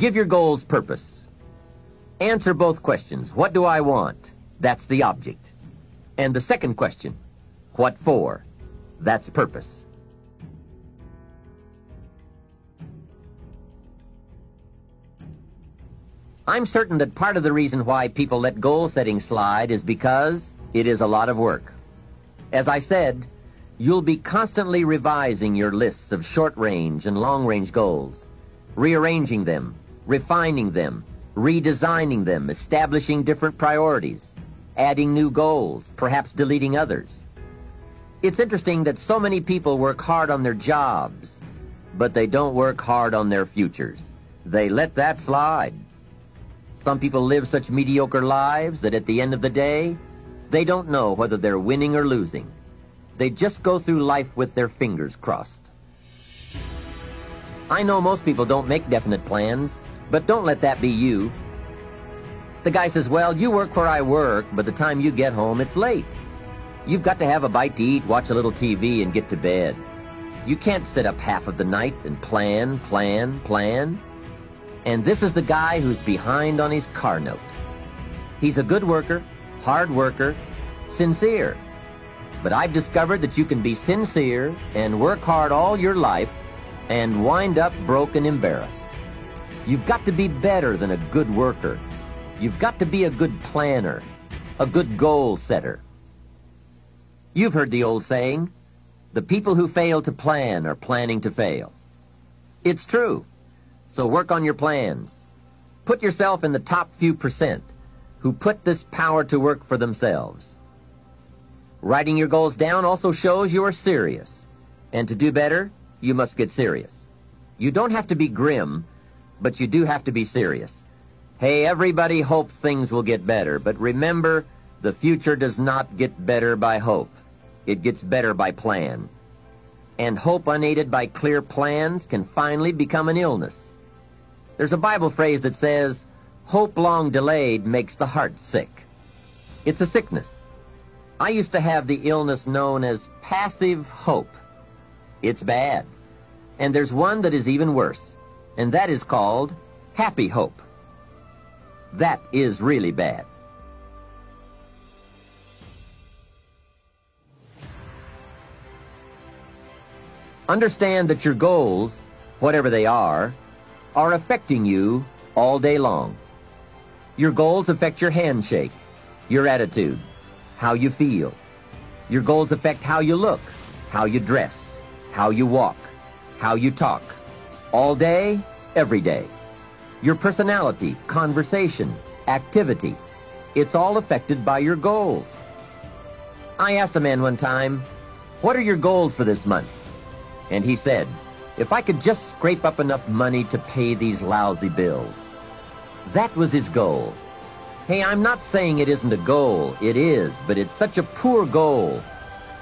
Give your goals purpose. Answer both questions. What do I want? That's the object. And the second question, what for? That's purpose. I'm certain that part of the reason why people let goal setting slide is because it is a lot of work. As I said, you'll be constantly revising your lists of short-range and long-range goals, rearranging them, refining them, redesigning them, establishing different priorities, adding new goals, perhaps deleting others. It's interesting that so many people work hard on their jobs, but they don't work hard on their futures. They let that slide. Some people live such mediocre lives that at the end of the day, they don't know whether they're winning or losing. They just go through life with their fingers crossed. I know most people don't make definite plans, but don't let that be you. The guy says, well, you work where I work, but the time you get home, it's late. You've got to have a bite to eat, watch a little TV, and get to bed. You can't sit up half of the night and plan. And this is the guy who's behind on his car note. He's a good worker, hard worker, sincere. But I've discovered that you can be sincere and work hard all your life and wind up broke and embarrassed. You've got to be better than a good worker. You've got to be a good planner, a good goal setter. You've heard the old saying, the people who fail to plan are planning to fail. It's true. So work on your plans. Put yourself in the top few percent who put this power to work for themselves. Writing your goals down also shows you are serious. And to do better, you must get serious. You don't have to be grim, but you do have to be serious. Hey, everybody hopes things will get better, but remember, the future does not get better by hope. It gets better by plan. And hope unaided by clear plans can finally become an illness. There's a Bible phrase that says, hope long delayed makes the heart sick. It's a sickness. I used to have the illness known as passive hope. It's bad. And there's one that is even worse, and that is called happy hope. That is really bad. Understand that your goals, whatever they are affecting you all day long. Your goals affect your handshake, your attitude, how you feel. Your goals affect how you look, how you dress, how you walk, how you talk, all day, every day. Your personality, conversation, activity, it's all affected by your goals. I asked a man one time, what are your goals for this month? And he said, if I could just scrape up enough money to pay these lousy bills. That was his goal. Hey, I'm not saying it isn't a goal. It is, but it's such a poor goal.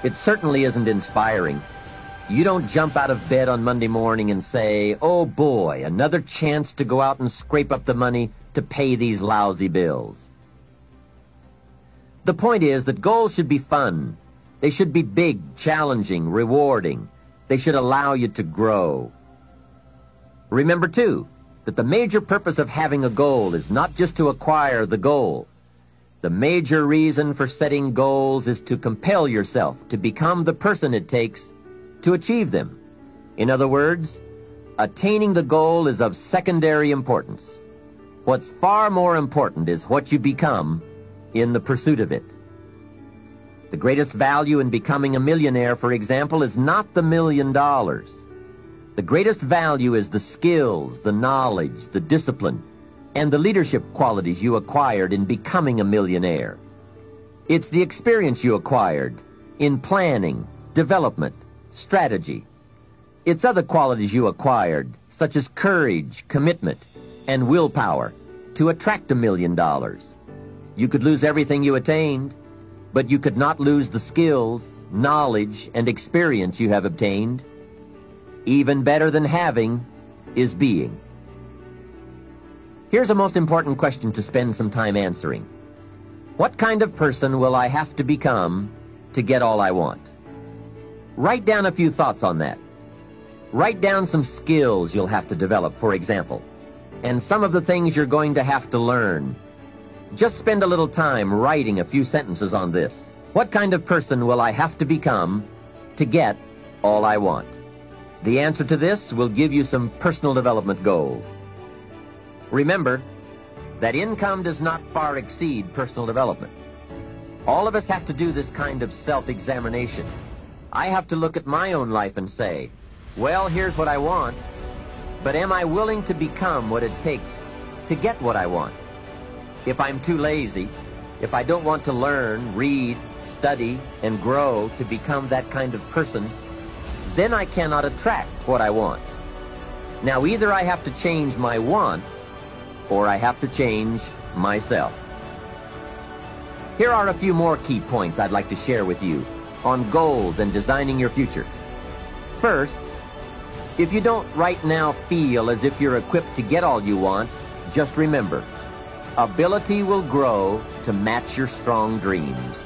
It certainly isn't inspiring. You don't jump out of bed on Monday morning and say, oh boy, another chance to go out and scrape up the money to pay these lousy bills. The point is that goals should be fun. They should be big, challenging, rewarding. They should allow you to grow. Remember, too, that the major purpose of having a goal is not just to acquire the goal. The major reason for setting goals is to compel yourself to become the person it takes to achieve them. In other words, attaining the goal is of secondary importance. What's far more important is what you become in the pursuit of it. The greatest value in becoming a millionaire, for example, is not the $1 million. The greatest value is the skills, the knowledge, the discipline, and the leadership qualities you acquired in becoming a millionaire. It's the experience you acquired in planning, development, strategy. It's other qualities you acquired, such as courage, commitment, and willpower, to attract $1 million. You could lose everything you attained, but you could not lose the skills, knowledge, and experience you have obtained. Even better than having is being. Here's a most important question to spend some time answering. What kind of person will I have to become to get all I want? Write down a few thoughts on that. Write down some skills you'll have to develop, for example. and some of the things you're going to have to learn. Just spend a little time writing a few sentences on this. What kind of person will I have to become to get all I want? The answer to this will give you some personal development goals. Remember that income does not far exceed personal development. All of us have to do this kind of self-examination. I have to look at my own life and say, well, here's what I want, but am I willing to become what it takes to get what I want? If I'm too lazy, if I don't want to learn, read, study, and grow to become that kind of person, then I cannot attract what I want. Now, either I have to change my wants, or I have to change myself. Here are a few more key points I'd like to share with you on goals and designing your future. First, if you don't right now feel as if you're equipped to get all you want, just remember, ability will grow to match your strong dreams.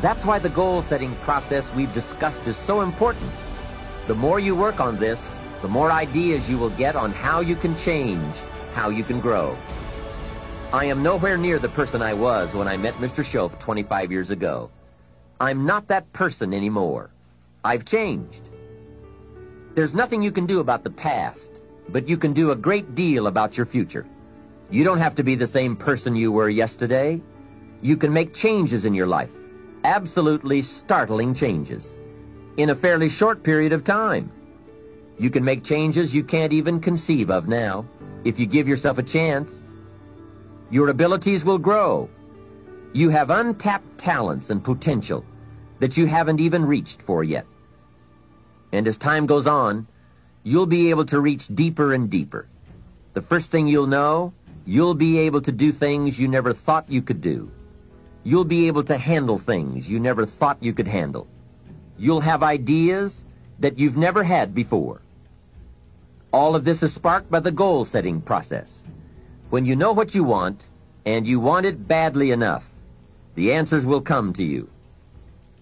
That's why the goal-setting process we've discussed is so important. The more you work on this, the more ideas you will get on how you can change, how you can grow. I am nowhere near the person I was when I met Mr. Shoaff 25 years ago. I'm not that person anymore. I've changed. There's nothing you can do about the past, but you can do a great deal about your future. You don't have to be the same person you were yesterday. You can make changes in your life, absolutely startling changes, in a fairly short period of time. You can make changes you can't even conceive of now, if you give yourself a chance. Your abilities will grow. You have untapped talents and potential that you haven't even reached for yet. And as time goes on, you'll be able to reach deeper and deeper. The first thing you'll know, you'll be able to do things you never thought you could do. You'll be able to handle things you never thought you could handle. You'll have ideas that you've never had before. All of this is sparked by the goal-setting process. When you know what you want, and you want it badly enough, the answers will come to you.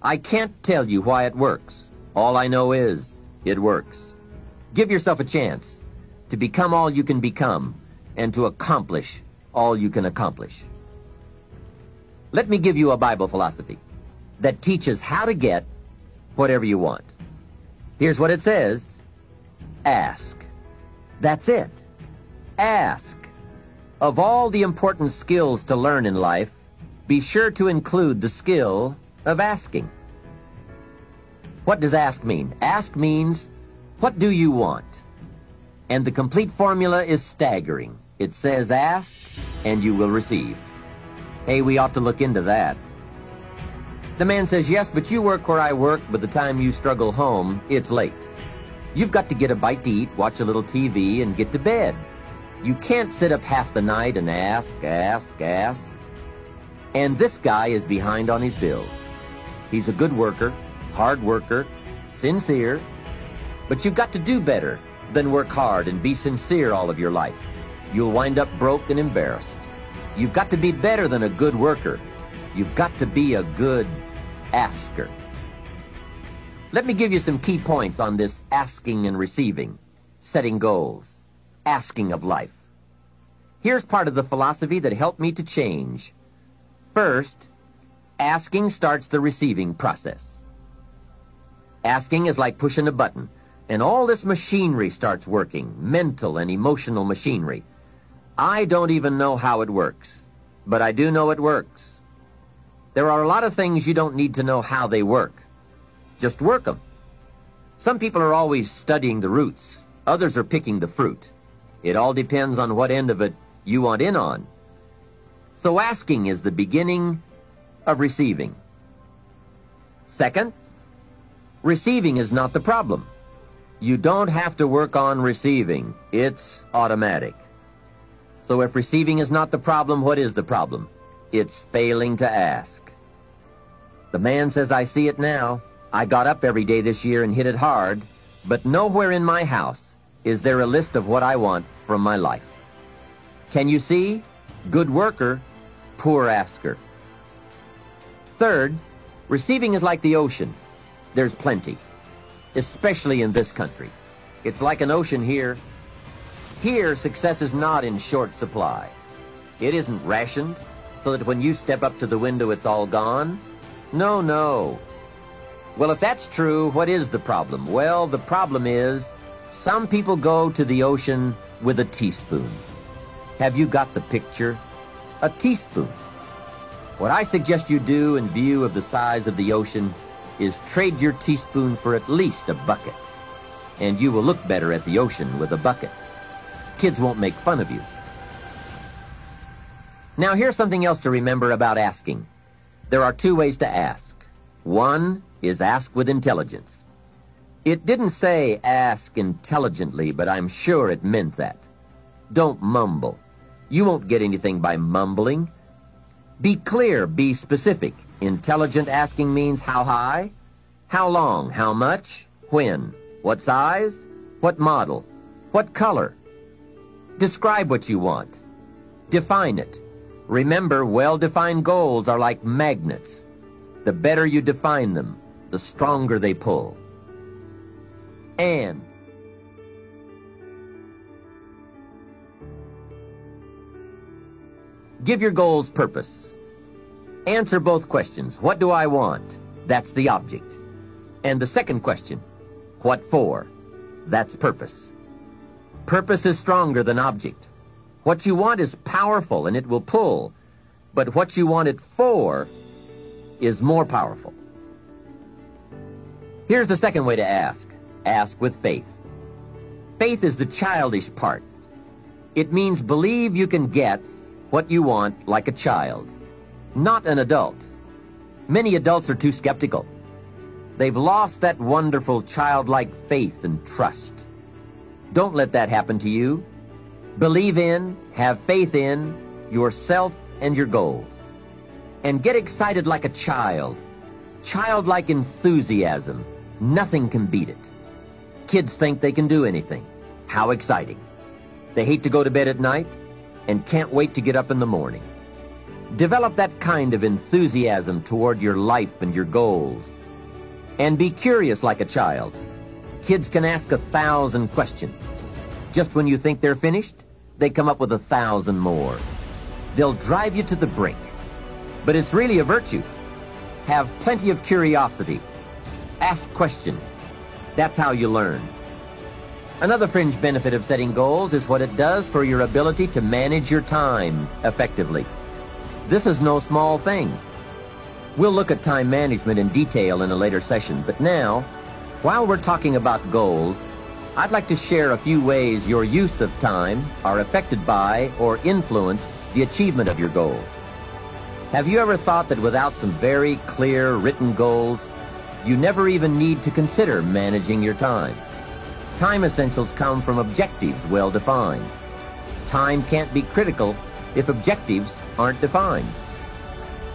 I can't tell you why it works. All I know is, it works. Give yourself a chance to become all you can become, and to accomplish all you can accomplish. Let me give you a Bible philosophy that teaches how to get whatever you want. Here's what it says: ask. That's it. Ask. Of all the important skills to learn in life, be sure to include the skill of asking. What does ask mean? Ask means, what do you want? And the complete formula is staggering. It says ask, and you will receive. Hey, we ought to look into that. The man says, yes, but you work where I work. By the time you struggle home, it's late. You've got to get a bite to eat, watch a little TV, and get to bed. You can't sit up half the night and ask. And this guy is behind on his bills. He's a good worker, hard worker, sincere, but you've got to do better than work hard and be sincere all of your life. You'll wind up broke and embarrassed. You've got to be better than a good worker. You've got to be a good asker. Let me give you some key points on this asking and receiving, setting goals, asking of life. Here's part of the philosophy that helped me to change. First, asking starts the receiving process. Asking is like pushing a button, and all this machinery starts working, mental and emotional machinery. I don't even know how it works, but I do know it works. There are a lot of things you don't need to know how they work. Just work them. Some people are always studying the roots. Others are picking the fruit. It all depends on what end of it you want in on. So asking is the beginning of receiving. Second, receiving is not the problem. You don't have to work on receiving. It's automatic. So if receiving is not the problem, what is the problem? It's failing to ask. The man says, I see it now. I got up every day this year and hit it hard, but nowhere in my house is there a list of what I want from my life. Can you see? Good worker, poor asker. Third, receiving is like the ocean. There's plenty, especially in this country. It's like an ocean here, Here, success is not in short supply. It isn't rationed so that when you step up to the window it's all gone. No, no. Well, if that's true, what is the problem? Well, the problem is some people go to the ocean with a teaspoon. Have you got the picture? A teaspoon. What I suggest you do in view of the size of the ocean is trade your teaspoon for at least a bucket. And you will look better at the ocean with a bucket. Kids won't make fun of you. Now, here's something else to remember about asking. There are two ways to ask. One is ask with intelligence. It didn't say ask intelligently, but I'm sure it meant that. Don't mumble. You won't get anything by mumbling. Be clear, be specific. Intelligent asking means how high, how long, how much, when, what size, what model, what color. Describe what you want. Define it. Remember, well-defined goals are like magnets. The better you define them, the stronger they pull. And give your goals purpose. Answer both questions. What do I want? That's the object. And the second question, what for? That's purpose. Purpose is stronger than object. What you want is powerful and it will pull, but what you want it for is more powerful. Here's the second way to ask. Ask with faith. Faith is the childish part. It means believe you can get what you want like a child, not an adult. Many adults are too skeptical. They've lost that wonderful childlike faith and trust. Don't let that happen to you. Believe in, have faith in yourself and your goals. And get excited like a child. Childlike enthusiasm. Nothing can beat it. Kids think they can do anything. How exciting. They hate to go to bed at night and can't wait to get up in the morning. Develop that kind of enthusiasm toward your life and your goals. And be curious like a child. Kids can ask 1,000 questions. Just when you think they're finished, they come up with 1,000 more. They'll drive you to the brink. But it's really a virtue. Have plenty of curiosity. Ask questions. That's how you learn. Another fringe benefit of setting goals is what it does for your ability to manage your time effectively. This is no small thing. We'll look at time management in detail in a later session, but now, while we're talking about goals, I'd like to share a few ways your use of time are affected by or influence the achievement of your goals. Have you ever thought that without some very clear written goals, you never even need to consider managing your time? Time essentials come from objectives well defined. Time can't be critical if objectives aren't defined.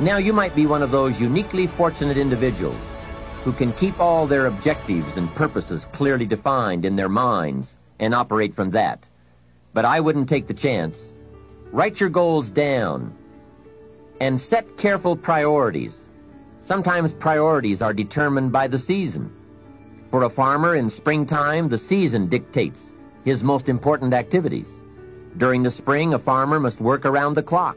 Now you might be one of those uniquely fortunate individuals who can keep all their objectives and purposes clearly defined in their minds and operate from that. But I wouldn't take the chance. Write your goals down and set careful priorities. Sometimes priorities are determined by the season. For a farmer in springtime, the season dictates his most important activities. During the spring, a farmer must work around the clock,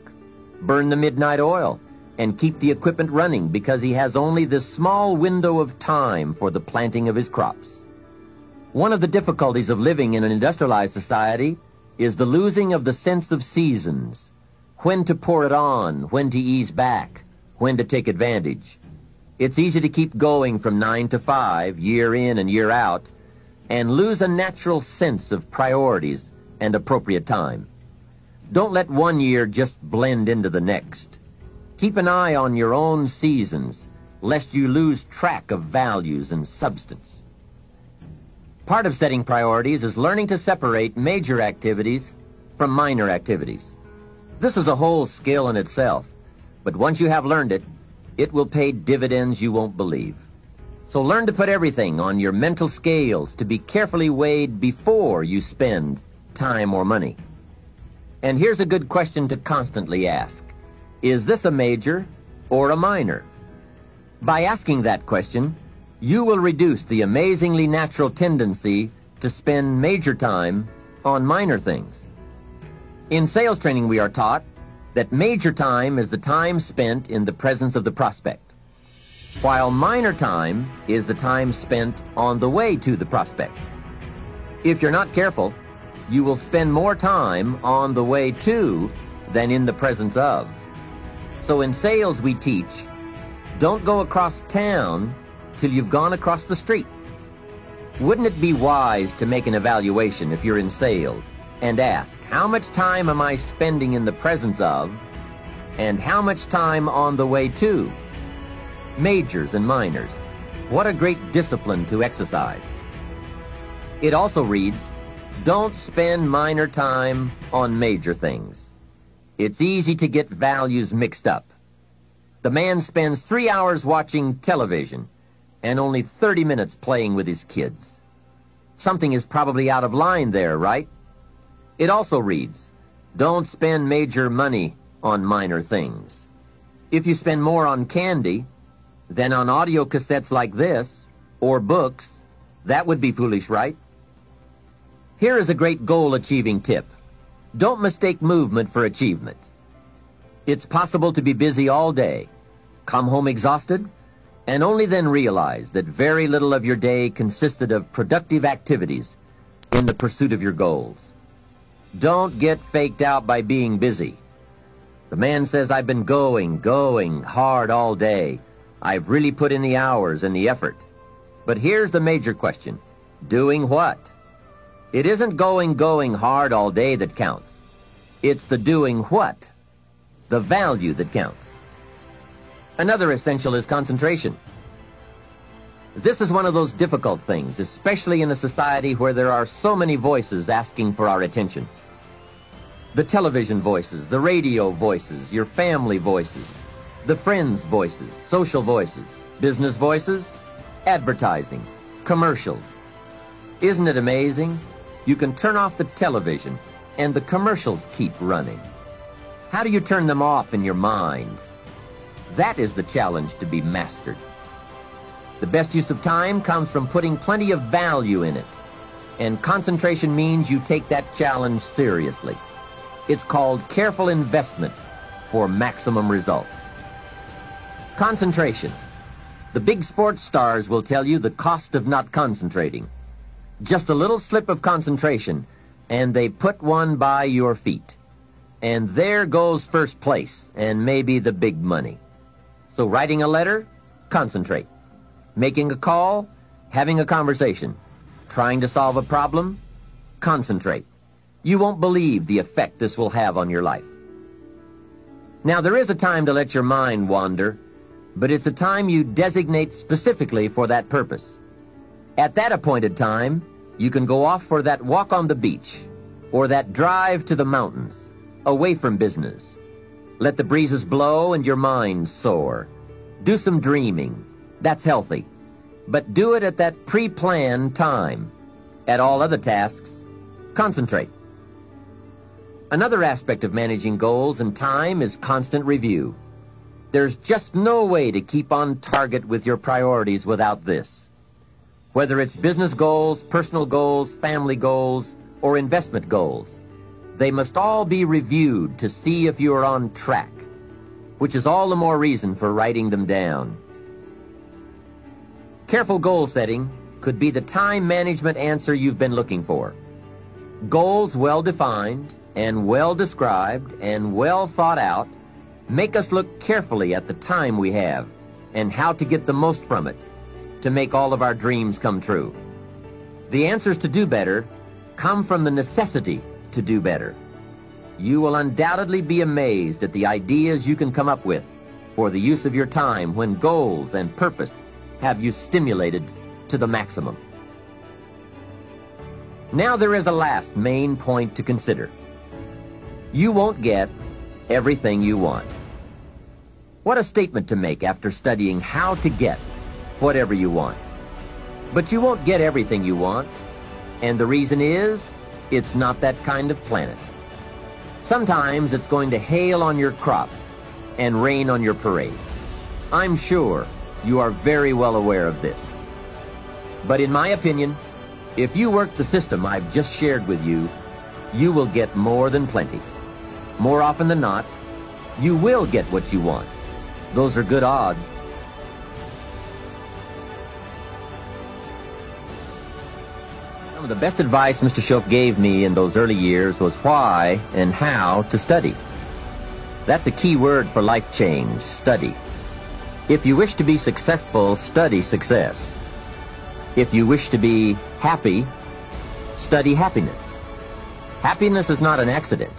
burn the midnight oil, and keep the equipment running because he has only this small window of time for the planting of his crops. One of the difficulties of living in an industrialized society is the losing of the sense of seasons. When to pour it on, when to ease back, when to take advantage. It's easy to keep going from 9 to 5, year in and year out, and lose a natural sense of priorities and appropriate time. Don't let one year just blend into the next. Keep an eye on your own seasons, lest you lose track of values and substance. Part of setting priorities is learning to separate major activities from minor activities. This is a whole skill in itself, but once you have learned it, it will pay dividends you won't believe. So learn to put everything on your mental scales to be carefully weighed before you spend time or money. And here's a good question to constantly ask. Is this a major or a minor? By asking that question, you will reduce the amazingly natural tendency to spend major time on minor things. In sales training, we are taught that major time is the time spent in the presence of the prospect, while minor time is the time spent on the way to the prospect. If you're not careful, you will spend more time on the way to than in the presence of. So in sales, we teach, don't go across town till you've gone across the street. Wouldn't it be wise to make an evaluation if you're in sales and ask, how much time am I spending in the presence of, and how much time on the way to? Majors and minors. What a great discipline to exercise. It also reads, don't spend minor time on major things. It's easy to get values mixed up. The man spends 3 hours watching television and only 30 minutes playing with his kids. Something is probably out of line there, right? It also reads, don't spend major money on minor things. If you spend more on candy than on audio cassettes like this, or books, that would be foolish, right? Here is a great goal-achieving tip. Don't mistake movement for achievement. It's possible to be busy all day, come home exhausted, and only then realize that very little of your day consisted of productive activities in the pursuit of your goals. Don't get faked out by being busy. The man says, I've been going hard all day. I've really put in the hours and the effort. But here's the major question. Doing what? It isn't going hard all day that counts. It's the doing what, the value that counts. Another essential is concentration. This is one of those difficult things, especially in a society where there are so many voices asking for our attention. The television voices, the radio voices, your family voices, the friends' voices, social voices, business voices, advertising, commercials. Isn't it amazing? You can turn off the television and the commercials keep running. How do you turn them off in your mind? That is the challenge to be mastered. The best use of time comes from putting plenty of value in it, and concentration means you take that challenge seriously. It's called careful investment for maximum results. Concentration. The big sports stars will tell you the cost of not concentrating. Just a little slip of concentration, and they put one by your feet. And there goes first place, and maybe the big money. So writing a letter, concentrate. Making a call, having a conversation. Trying to solve a problem, concentrate. You won't believe the effect this will have on your life. Now, there is a time to let your mind wander, but it's a time you designate specifically for that purpose. At that appointed time, you can go off for that walk on the beach, or that drive to the mountains, away from business. Let the breezes blow and your mind soar. Do some dreaming. That's healthy. But do it at that pre-planned time. At all other tasks, concentrate. Another aspect of managing goals and time is constant review. There's just no way to keep on target with your priorities without this. Whether it's business goals, personal goals, family goals, or investment goals, they must all be reviewed to see if you are on track, which is all the more reason for writing them down. Careful goal setting could be the time management answer you've been looking for. Goals well defined and well described and well thought out make us look carefully at the time we have and how to get the most from it to make all of our dreams come true. The answers to do better come from the necessity to do better. You will undoubtedly be amazed at the ideas you can come up with for the use of your time when goals and purpose have you stimulated to the maximum. Now there is a last main point to consider. You won't get everything you want. What a statement to make after studying how to get whatever you want. But you won't get everything you want, and the reason is, it's not that kind of planet. Sometimes it's going to hail on your crop and rain on your parade. I'm sure you are very well aware of this. But in my opinion, if you work the system I've just shared with you, you will get more than plenty. More often than not, you will get what you want. Those are good odds. Some of the best advice Mr. Shoaff gave me in those early years was why and how to study. That's a key word for life change, study. If you wish to be successful, study success. If you wish to be happy, study happiness. Happiness is not an accident.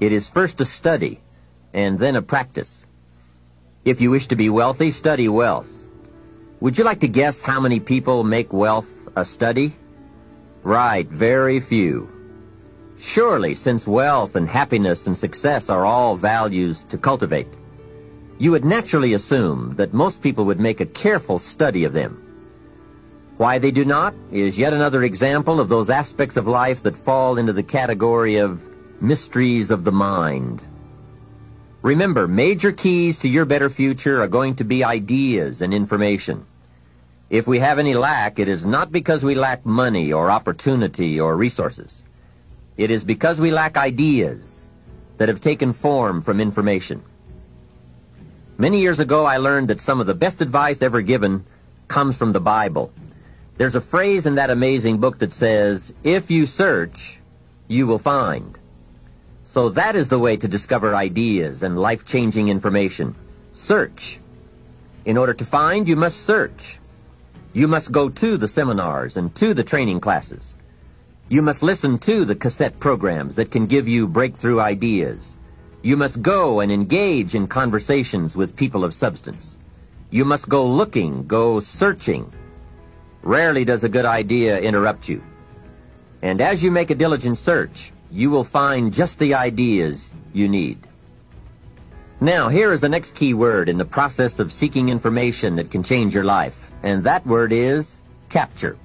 It is first a study and then a practice. If you wish to be wealthy, study wealth. Would you like to guess how many people make wealth a study? Right, very few. Surely, since wealth and happiness and success are all values to cultivate, you would naturally assume that most people would make a careful study of them. Why they do not is yet another example of those aspects of life that fall into the category of mysteries of the mind. Remember, major keys to your better future are going to be ideas and information. If we have any lack, it is not because we lack money or opportunity or resources. It is because we lack ideas that have taken form from information. Many years ago, I learned that some of the best advice ever given comes from the Bible. There's a phrase in that amazing book that says, "If you search, you will find." So that is the way to discover ideas and life-changing information. Search. In order to find, you must search. You must go to the seminars and to the training classes. You must listen to the cassette programs that can give you breakthrough ideas. You must go and engage in conversations with people of substance. You must go looking, go searching. Rarely does a good idea interrupt you. And as you make a diligent search, you will find just the ideas you need. Now, here is the next key word in the process of seeking information that can change your life, and that word is capture.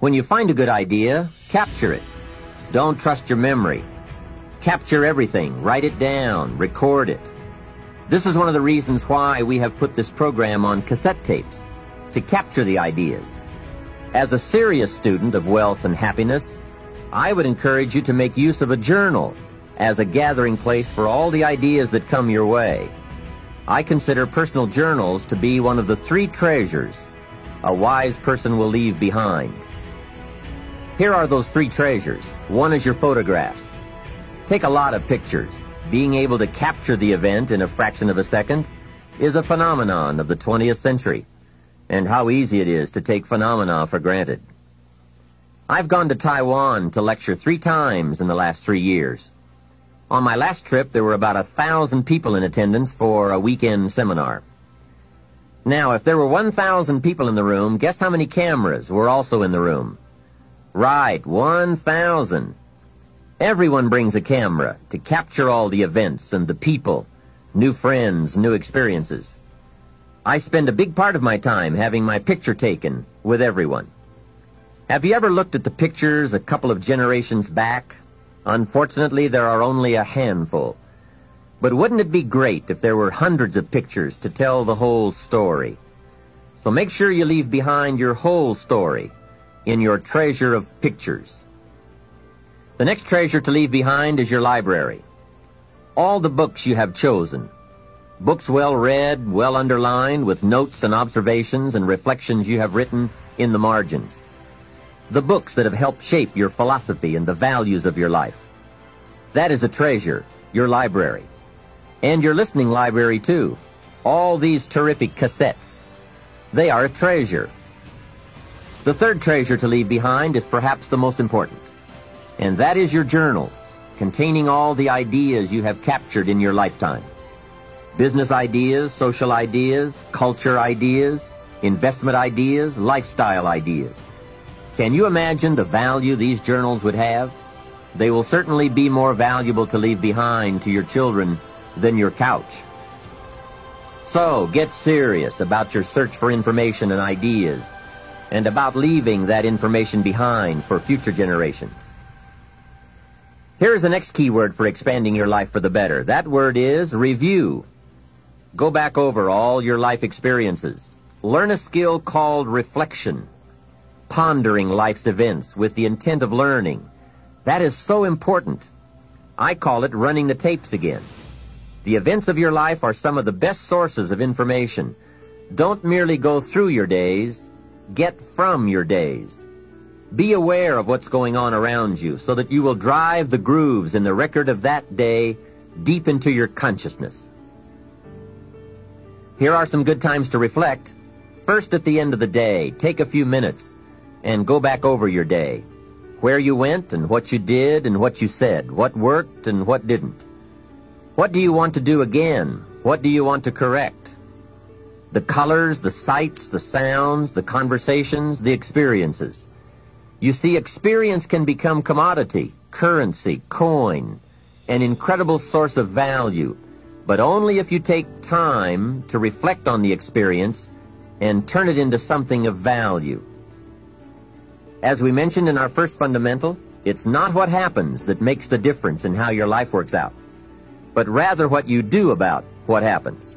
When you find a good idea, capture it. Don't trust your memory. Capture everything. Write it down. Record it. This is one of the reasons why we have put this program on cassette tapes, to capture the ideas. As a serious student of wealth and happiness, I would encourage you to make use of a journal as a gathering place for all the ideas that come your way. I consider personal journals to be one of the 3 treasures a wise person will leave behind. Here are those 3 treasures. One is your photographs. Take a lot of pictures. Being able to capture the event in a fraction of a second is a phenomenon of the 20th century, and how easy it is to take phenomena for granted. I've gone to Taiwan to lecture 3 times in the last 3 years. On my last trip, there were about 1,000 people in attendance for a weekend seminar. Now, if there were 1,000 people in the room, guess how many cameras were also in the room? Right, 1,000. Everyone brings a camera to capture all the events and the people, new friends, new experiences. I spend a big part of my time having my picture taken with everyone. Have you ever looked at the pictures a couple of generations back? Unfortunately, there are only a handful. But wouldn't it be great if there were hundreds of pictures to tell the whole story? So make sure you leave behind your whole story in your treasure of pictures. The next treasure to leave behind is your library. All the books you have chosen. Books well read, well underlined, with notes and observations and reflections you have written in the margins. The books that have helped shape your philosophy and the values of your life. That is a treasure, your library. And your listening library, too. All these terrific cassettes. They are a treasure. The third treasure to leave behind is perhaps the most important. And that is your journals, containing all the ideas you have captured in your lifetime. Business ideas, social ideas, culture ideas, investment ideas, lifestyle ideas. Can you imagine the value these journals would have? They will certainly be more valuable to leave behind to your children than your couch. So, get serious about your search for information and ideas, and about leaving that information behind for future generations. Here is the next key word for expanding your life for the better. That word is review. Go back over all your life experiences. Learn a skill called reflection. Pondering life's events with the intent of learning, That is so important. I call it running the tapes again. The events of your life are some of the best sources of information. Don't merely go through your days, get from your days. Be aware of what's going on around you so that you will drive the grooves in the record of that day deep into your consciousness. Here are some good times to reflect. First, at the end of the day, take a few minutes and go back over your day. Where you went and what you did and what you said, what worked and what didn't. What do you want to do again? What do you want to correct? The colors, the sights, the sounds, the conversations, the experiences. You see, experience can become commodity, currency, coin, an incredible source of value, but only if you take time to reflect on the experience and turn it into something of value. As we mentioned in our first fundamental, it's not what happens that makes the difference in how your life works out, but rather what you do about what happens.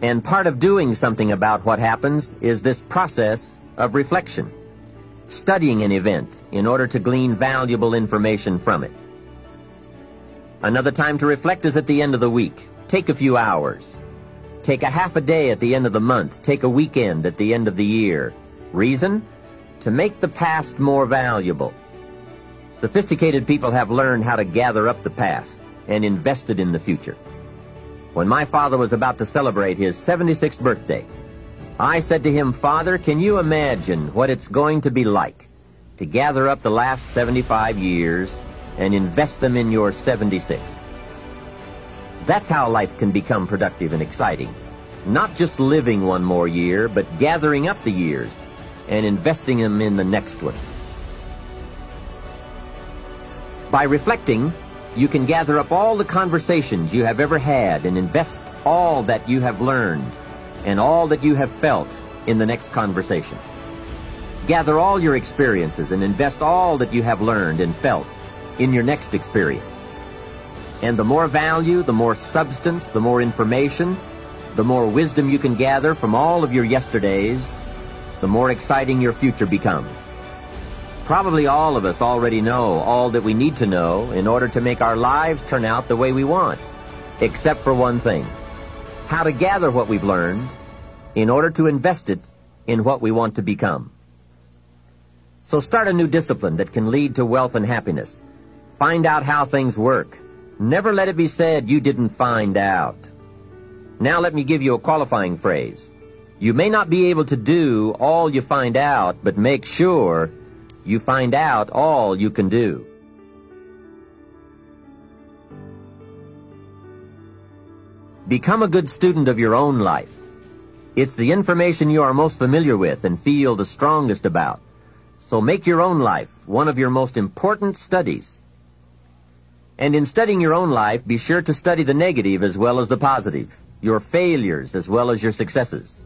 And part of doing something about what happens is this process of reflection, studying an event in order to glean valuable information from it. Another time to reflect is at the end of the week. Take a few hours. Take a half a day at the end of the month. Take a weekend at the end of the year. Reason? To make the past more valuable. Sophisticated people have learned how to gather up the past and invest it in the future. When my father was about to celebrate his 76th birthday, I said to him, "Father, can you imagine what it's going to be like to gather up the last 75 years and invest them in your 76th?" That's how life can become productive and exciting. Not just living one more year, but gathering up the years and investing them in the next one. By reflecting, you can gather up all the conversations you have ever had and invest all that you have learned and all that you have felt in the next conversation. Gather all your experiences and invest all that you have learned and felt in your next experience. And the more value, the more substance, the more information, the more wisdom you can gather from all of your yesterdays, the more exciting your future becomes. Probably all of us already know all that we need to know in order to make our lives turn out the way we want, except for one thing: how to gather what we've learned in order to invest it in what we want to become. So start a new discipline that can lead to wealth and happiness. Find out how things work. Never let it be said you didn't find out. Now let me give you a qualifying phrase. You may not be able to do all you find out, but make sure you find out all you can do. Become a good student of your own life. It's the information you are most familiar with and feel the strongest about. So make your own life one of your most important studies. And in studying your own life, be sure to study the negative as well as the positive, your failures as well as your successes.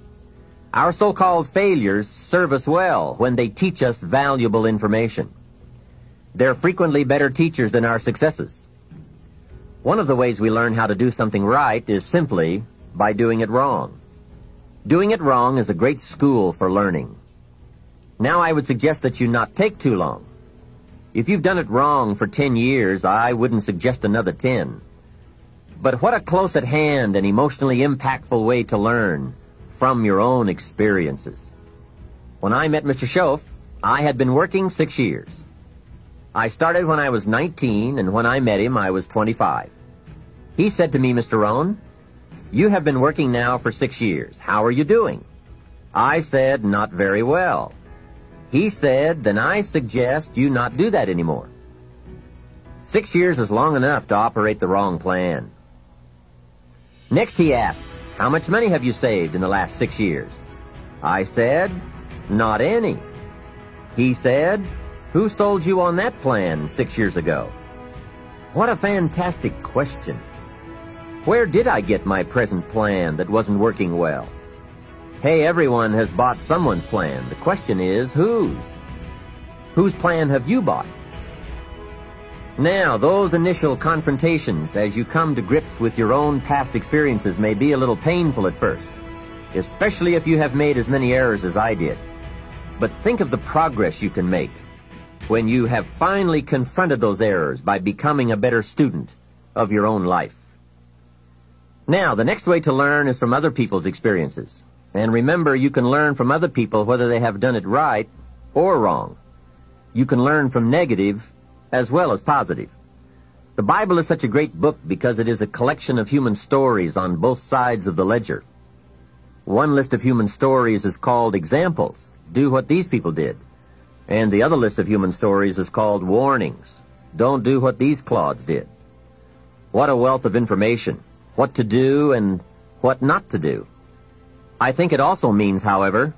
Our so-called failures serve us well when they teach us valuable information. They're frequently better teachers than our successes. One of the ways we learn how to do something right is simply by doing it wrong. Doing it wrong is a great school for learning. Now I would suggest that you not take too long. If you've done it wrong for 10 years, I wouldn't suggest another 10. But what a close at hand and emotionally impactful way to learn from your own experiences. When I met Mr. Shoaff, I had been working 6 years. I started when I was 19, and when I met him, I was 25. He said to me, "Mr. Rohn, you have been working now for 6 years. How are you doing?" I said, "Not very well." He said, "Then I suggest you not do that anymore." 6 years is long enough to operate the wrong plan. Next he asked, "How much money have you saved in the last 6 years?" I said, "Not any." He said, "Who sold you on that plan 6 years ago?" What a fantastic question. Where did I get my present plan that wasn't working well? Hey, everyone has bought someone's plan. The question is, whose? Whose plan have you bought? Now, those initial confrontations as you come to grips with your own past experiences may be a little painful at first, especially if you have made as many errors as I did. But think of the progress you can make. when you have finally confronted those errors by becoming a better student of your own life. Now, the next way to learn is from other people's experiences. And remember, you can learn from other people whether they have done it right or wrong. You can learn from negative as well as positive. The Bible is such a great book because it is a collection of human stories on both sides of the ledger. One list of human stories is called examples. Do what these people did. And the other list of human stories is called warnings. Don't do what these clods did. What a wealth of information. What to do and what not to do. I think it also means, however,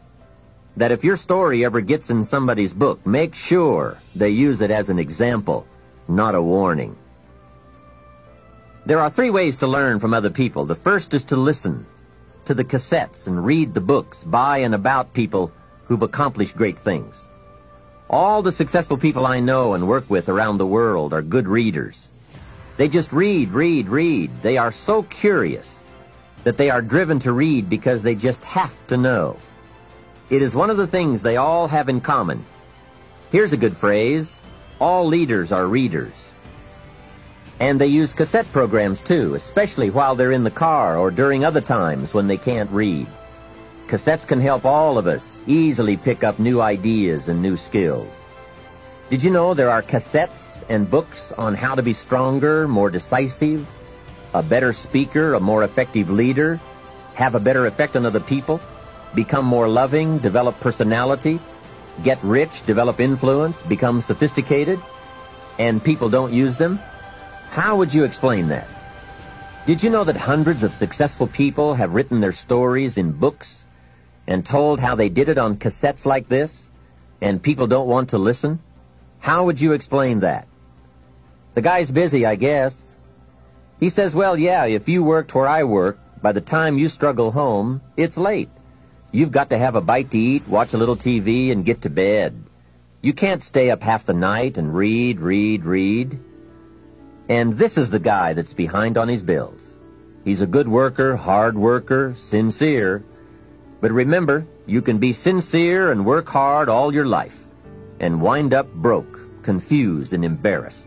that if your story ever gets in somebody's book, make sure they use it as an example, not a warning. There are 3 ways to learn from other people. The first is to listen to the cassettes and read the books by and about people who've accomplished great things. All the successful people I know and work with around the world are good readers. They just read. They are so curious that they are driven to read because they just have to know. It is one of the things they all have in common. Here's a good phrase: all leaders are readers. And they use cassette programs too, especially while they're in the car or during other times when they can't read. Cassettes can help all of us easily pick up new ideas and new skills. Did you know there are cassettes and books on how to be stronger, more decisive, a better speaker, a more effective leader, have a better effect on other people, become more loving, develop personality, get rich, develop influence, become sophisticated, and people don't use them? How would you explain that? Did you know that hundreds of successful people have written their stories in books and told how they did it on cassettes like this, and people don't want to listen? How would you explain that? The guy's busy, I guess. He says, well, yeah, if you worked where I work, by the time you struggle home, it's late. You've got to have a bite to eat, watch a little TV, and get to bed. You can't stay up half the night and read. And this is the guy that's behind on his bills. He's a good worker, hard worker, sincere. But remember, you can be sincere and work hard all your life and wind up broke, confused, and embarrassed.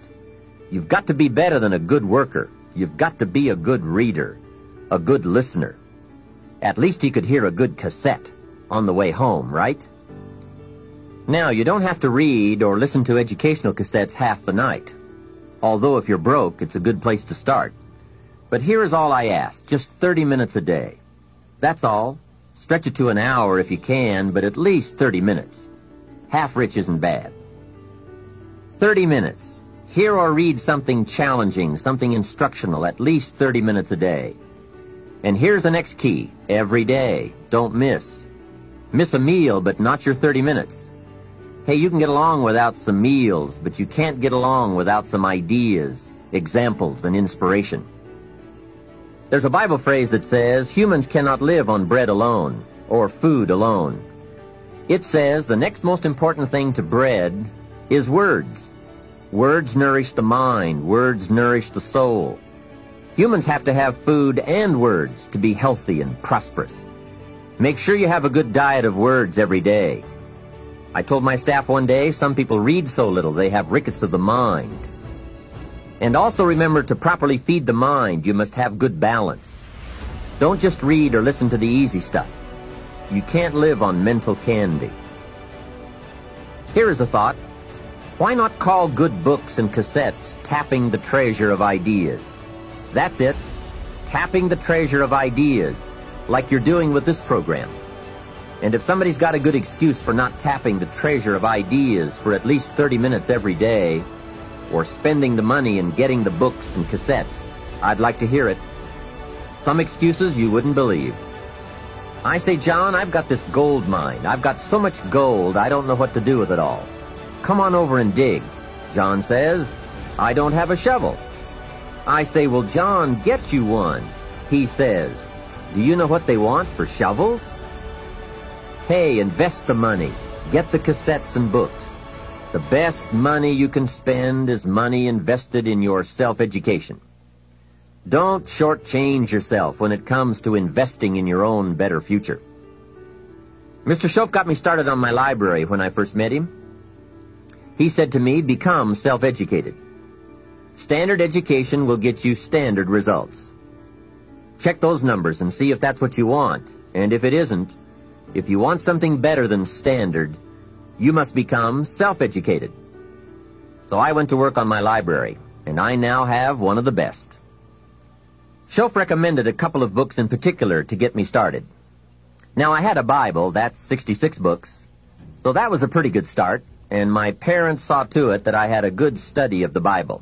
You've got to be better than a good worker. You've got to be a good reader, a good listener. At least he could hear a good cassette on the way home, right? Now, you don't have to read or listen to educational cassettes half the night. Although if you're broke, it's a good place to start. But here is all I ask, just 30 minutes a day. That's all. Stretch it to an hour if you can, but at least 30 minutes. Half rich isn't bad. 30 minutes. Hear or read something challenging, something instructional, at least 30 minutes a day. And here's the next key. Every day. Don't miss. Miss a meal, but not your 30 minutes. Hey, you can get along without some meals, but you can't get along without some ideas, examples, and inspiration. There's a Bible phrase that says, humans cannot live on bread alone, or food alone. It says the next most important thing to bread is words. Words nourish the mind. Words nourish the soul. Humans have to have food and words to be healthy and prosperous. Make sure you have a good diet of words every day. I told my staff one day, some people read so little they have rickets of the mind. And also remember, to properly feed the mind, you must have good balance. Don't just read or listen to the easy stuff. You can't live on mental candy. Here is a thought. Why not call good books and cassettes tapping the treasure of ideas? That's it. Tapping the treasure of ideas, like you're doing with this program. And if somebody's got a good excuse for not tapping the treasure of ideas for at least 30 minutes every day, or spending the money and getting the books and cassettes, I'd like to hear it. Some excuses you wouldn't believe. I say, John, I've got this gold mine. I've got so much gold, I don't know what to do with it all. Come on over and dig. John says, I don't have a shovel. I say, well, John, get you one. He says, do you know what they want for shovels? Hey, invest the money. Get the cassettes and books. The best money you can spend is money invested in your self-education. Don't shortchange yourself when it comes to investing in your own better future. Mr. Shoaff got me started on my library when I first met him. He said to me, become self-educated. Standard education will get you standard results. Check those numbers and see if that's what you want. And if it isn't, if you want something better than standard, you must become self-educated. So I went to work on my library, and I now have one of the best. Shoaff recommended a couple of books in particular to get me started. Now, I had a Bible, that's 66 books, so that was a pretty good start, and my parents saw to it that I had a good study of the Bible.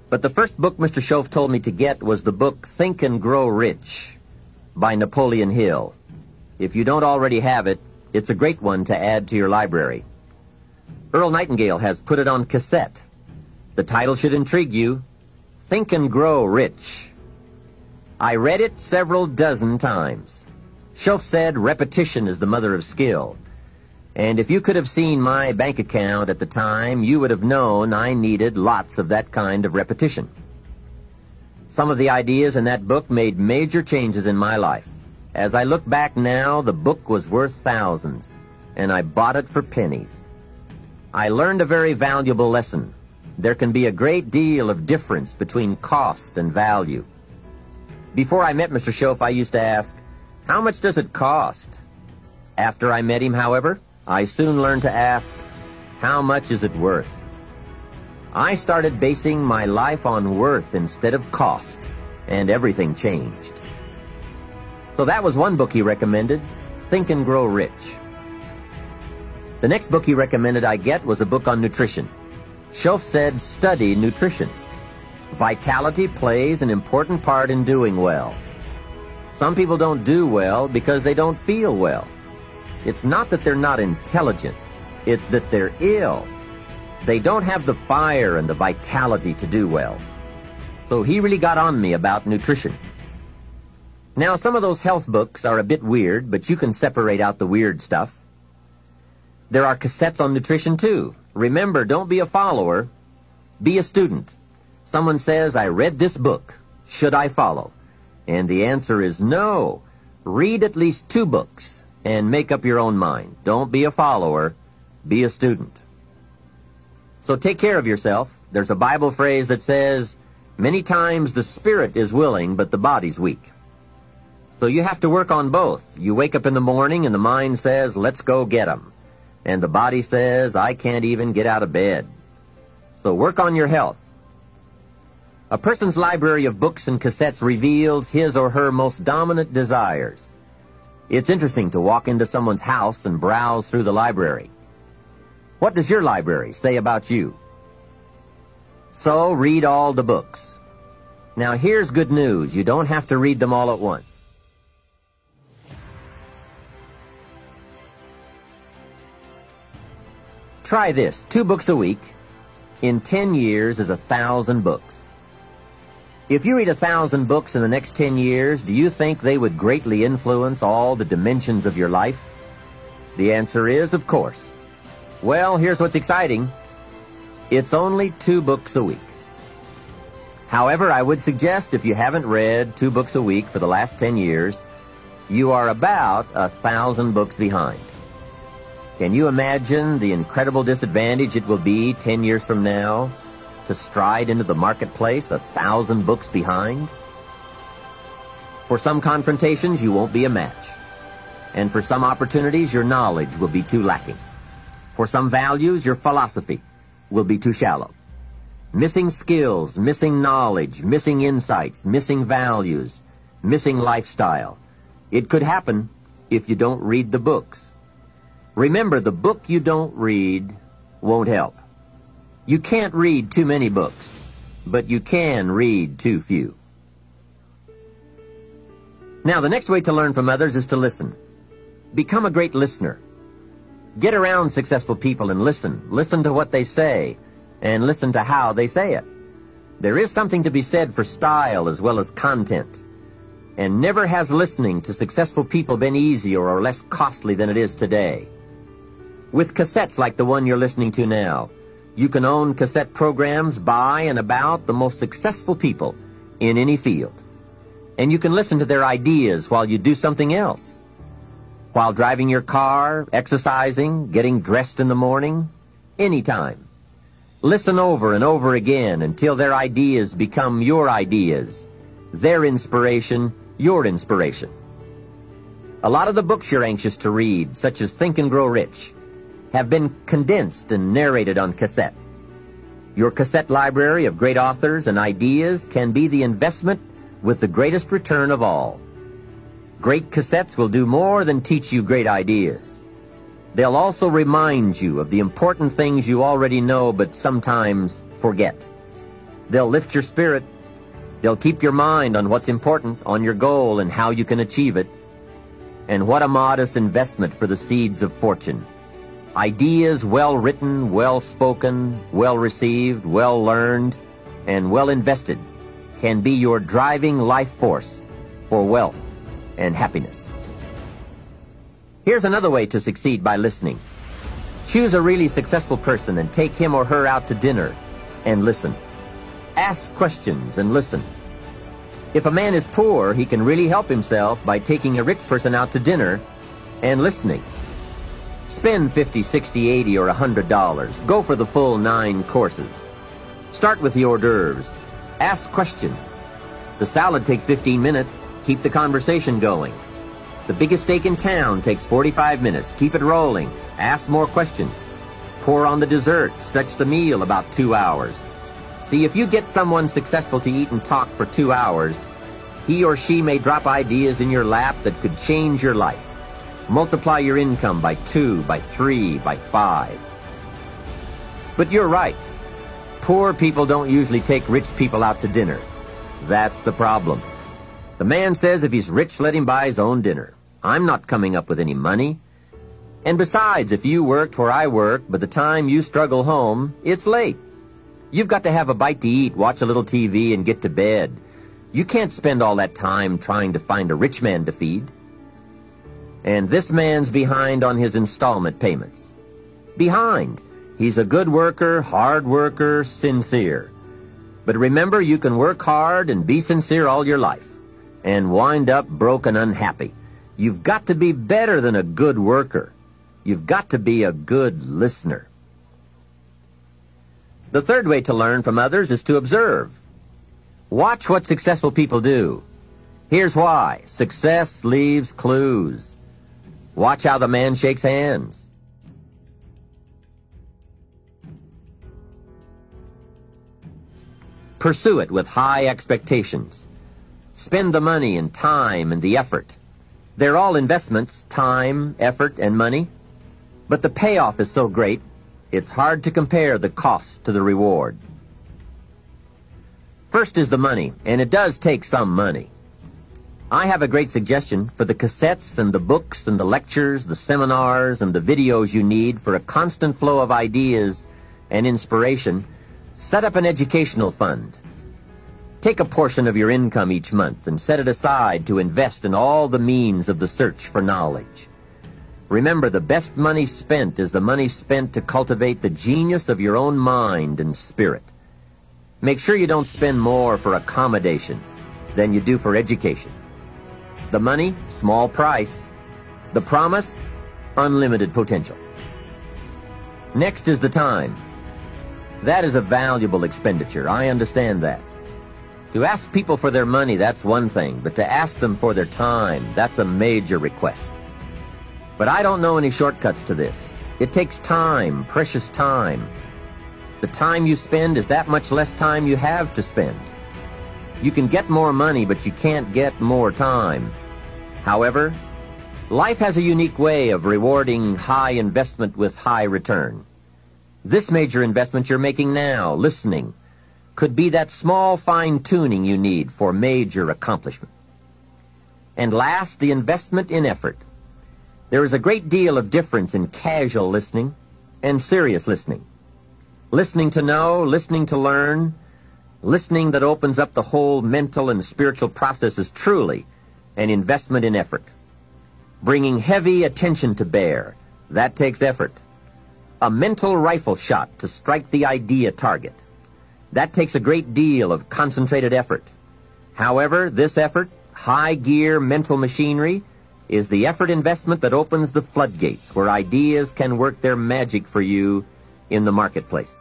But the first book Mr. Shoaff told me to get was the book Think and Grow Rich by Napoleon Hill. If you don't already have it, it's a great one to add to your library. Earl Nightingale has put it on cassette. The title should intrigue you, Think and Grow Rich. I read it several dozen times. Shoaff said repetition is the mother of skill. And if you could have seen my bank account at the time, you would have known I needed lots of that kind of repetition. Some of the ideas in that book made major changes in my life. As I look back now, the book was worth thousands, and I bought it for pennies. I learned a very valuable lesson. There can be a great deal of difference between cost and value. Before I met Mr. Shoaff, I used to ask, how much does it cost? After I met him, however, I soon learned to ask, how much is it worth? I started basing my life on worth instead of cost, and everything changed. So that was one book he recommended, Think and Grow Rich. The next book he recommended I get was a book on nutrition. Shoaff said, study nutrition. Vitality plays an important part in doing well. Some people don't do well because they don't feel well. It's not that they're not intelligent. It's that they're ill. They don't have the fire and the vitality to do well. So he really got on me about nutrition. Now, some of those health books are a bit weird, but you can separate out the weird stuff. There are cassettes on nutrition, too. Remember, don't be a follower. Be a student. Someone says, I read this book. Should I follow? And the answer is no. Read at least 2 books and make up your own mind. Don't be a follower. Be a student. So take care of yourself. There's a Bible phrase that says, many times the spirit is willing, but the body's weak. So you have to work on both. You wake up in the morning and the mind says, let's go get 'em. And the body says, I can't even get out of bed. So work on your health. A person's library of books and cassettes reveals his or her most dominant desires. It's interesting to walk into someone's house and browse through the library. What does your library say about you? So read all the books. Now here's good news. You don't have to read them all at once. Try this. 2 books a week. In 10 years is 1,000 books. If you read 1,000 books in the next 10 years, do you think they would greatly influence all the dimensions of your life? The answer is, of course. Well, here's what's exciting. It's only 2 books a week. However, I would suggest if you haven't read 2 books a week for the last 10 years, you are about 1,000 books behind. Can you imagine the incredible disadvantage it will be 10 years from now to stride into the marketplace 1,000 books behind? For some confrontations, you won't be a match. And for some opportunities, your knowledge will be too lacking. For some values, your philosophy will be too shallow. Missing skills, missing knowledge, missing insights, missing values, missing lifestyle. It could happen if you don't read the books. Remember, the book you don't read won't help. You can't read too many books, but you can read too few. Now, the next way to learn from others is to listen. Become a great listener. Get around successful people and listen. Listen to what they say, and listen to how they say it. There is something to be said for style as well as content. And never has listening to successful people been easier or less costly than it is today. With cassettes like the one you're listening to now, you can own cassette programs by and about the most successful people in any field. And you can listen to their ideas while you do something else. While driving your car, exercising, getting dressed in the morning, anytime. Listen over and over again until their ideas become your ideas, their inspiration, your inspiration. A lot of the books you're anxious to read, such as Think and Grow Rich, have been condensed and narrated on cassette. Your cassette library of great authors and ideas can be the investment with the greatest return of all. Great cassettes will do more than teach you great ideas. They'll also remind you of the important things you already know but sometimes forget. They'll lift your spirit. They'll keep your mind on what's important, on your goal and how you can achieve it. And what a modest investment for the seeds of fortune. Ideas well written, well spoken, well received, well learned, and well invested can be your driving life force for wealth and happiness. Here's another way to succeed by listening. Choose a really successful person and take him or her out to dinner and listen. Ask questions and listen. If a man is poor, he can really help himself by taking a rich person out to dinner and listening. Spend $50, $60, $80, or $100. Go for the full 9 courses. Start with the hors d'oeuvres. Ask questions. The salad takes 15 minutes. Keep the conversation going. The biggest steak in town takes 45 minutes. Keep it rolling. Ask more questions. Pour on the dessert. Stretch the meal about 2 hours. See, if you get someone successful to eat and talk for 2 hours, he or she may drop ideas in your lap that could change your life. Multiply your income by 2, by 3, by 5. But you're right. Poor people don't usually take rich people out to dinner. That's the problem. The man says if he's rich, let him buy his own dinner. I'm not coming up with any money. And besides, if you worked where I work, by the time you struggle home, it's late. You've got to have a bite to eat, watch a little TV, and get to bed. You can't spend all that time trying to find a rich man to feed. And this man's behind on his installment payments. Behind. He's a good worker, hard worker, sincere. But remember, you can work hard and be sincere all your life and wind up broke and unhappy. You've got to be better than a good worker. You've got to be a good listener. The third way to learn from others is to observe. Watch what successful people do. Here's why. Success leaves clues. Watch how the man shakes hands. Pursue it with high expectations. Spend the money and time and the effort. They're all investments, time, effort, and money. But the payoff is so great, it's hard to compare the cost to the reward. First is the money, and it does take some money. I have a great suggestion for the cassettes and the books and the lectures, the seminars, and the videos you need for a constant flow of ideas and inspiration. Set up an educational fund. Take a portion of your income each month and set it aside to invest in all the means of the search for knowledge. Remember, the best money spent is the money spent to cultivate the genius of your own mind and spirit. Make sure you don't spend more for accommodation than you do for education. The money, small price. The promise, unlimited potential. Next is the time. That is a valuable expenditure. I understand that. To ask people for their money, that's one thing, but to ask them for their time, that's a major request. But I don't know any shortcuts to this. It takes time, precious time. The time you spend is that much less time you have to spend. You can get more money, but you can't get more time. However, life has a unique way of rewarding high investment with high return. This major investment you're making now, listening, could be that small fine-tuning you need for major accomplishment. And last, the investment in effort. There is a great deal of difference in casual listening and serious listening. Listening to know, listening to learn, listening that opens up the whole mental and spiritual process is truly an investment in effort. Bringing heavy attention to bear, that takes effort. A mental rifle shot to strike the idea target. That takes a great deal of concentrated effort. However, this effort, high-gear mental machinery, is the effort investment that opens the floodgates where ideas can work their magic for you in the marketplace.